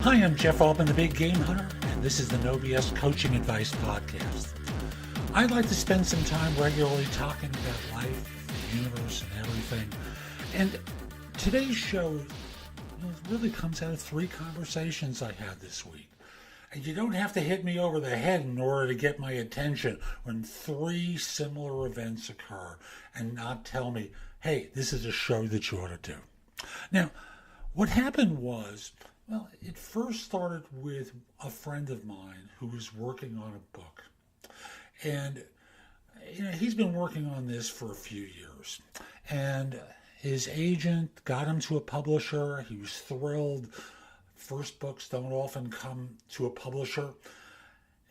Hi, I'm Jeff Altman, the Big Game Hunter, and this is the No BS Coaching Advice Podcast. I'd like to spend some time regularly talking about life, the universe, and everything. And today's show really comes out of 3 conversations I had this week. And you don't have to hit me over the head in order to get my attention when 3 similar events occur and not tell me, hey, this is a show that you ought to do. Now, what happened was, well, it first started with a friend of mine who was working on a book. And, he's been working on this for a few years. And his agent got him to a publisher. He was thrilled. First books don't often come to a publisher,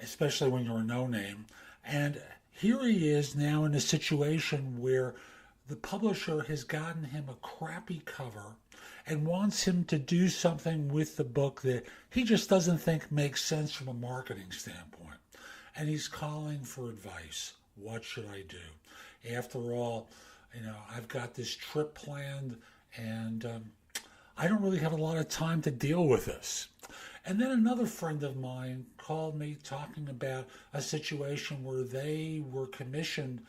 especially when you're a no-name. And here he is now in a situation where the publisher has gotten him a crappy cover and wants him to do something with the book that he just doesn't think makes sense from a marketing standpoint. And he's calling for advice. What should I do? After all, I've got this trip planned and I don't really have a lot of time to deal with this. And then another friend of mine called me talking about a situation where they were commissioned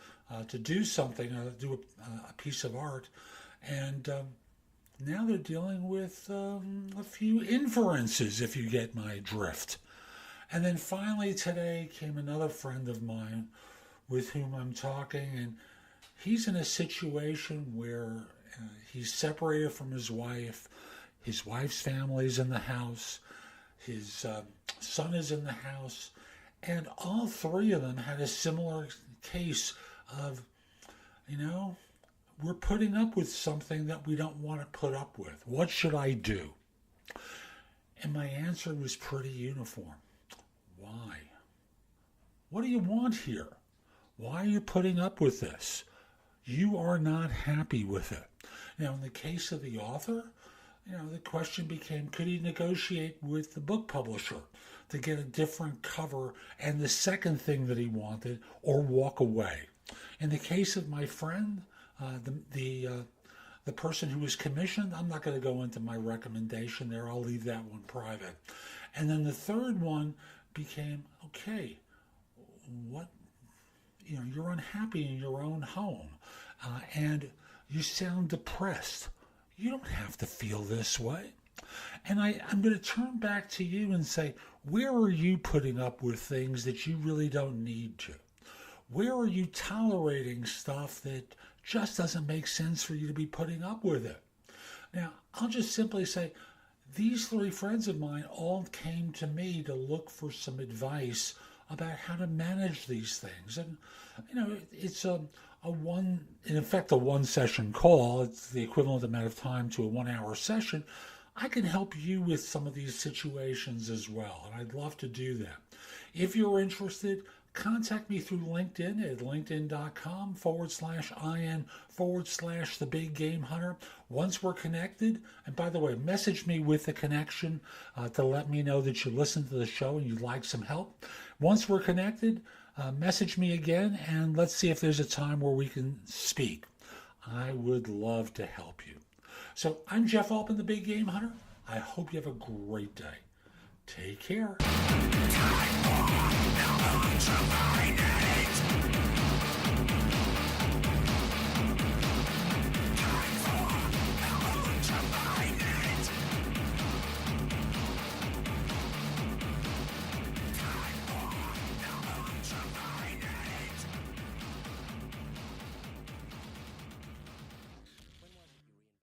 to do something, do a piece of art, and now they're dealing with a few inferences, if you get my drift. And then finally today came another friend of mine with whom I'm talking, and he's in a situation where he's separated from his wife's family's in the house, his son is in the house, and all 3 of them had a similar case of, we're putting up with something that we don't want to put up with. What should I do? And my answer was pretty uniform. Why? What do you want here? Why are you putting up with this? You are not happy with it. Now, in the case of the author, the question became, could he negotiate with the book publisher to get a different cover and the second thing that he wanted, or walk away? In the case of my friend, the person who was commissioned, I'm not going to go into my recommendation there. I'll leave that one private. And then the third one became, okay, what, you're unhappy in your own home and you sound depressed. You don't have to feel this way. And I'm going to turn back to you and say, where are you putting up with things that you really don't need to? Where are you tolerating stuff that just doesn't make sense for you to be putting up with it? Now, I'll just simply say, these 3 friends of mine all came to me to look for some advice about how to manage these things. And, it's in effect, a 1-session call. It's the equivalent amount of time to a 1-hour session. I can help you with some of these situations as well, and I'd love to do that. If you're interested, contact me through LinkedIn at linkedin.com/IN/the Big Game Hunter. Once we're connected, and by the way, message me with the connection to let me know that you listened to the show and you'd like some help. Once we're connected, message me again and let's see if there's a time where we can speak. I would love to help you. So I'm Jeff Altman, the Big Game Hunter. I hope you have a great day. Take care.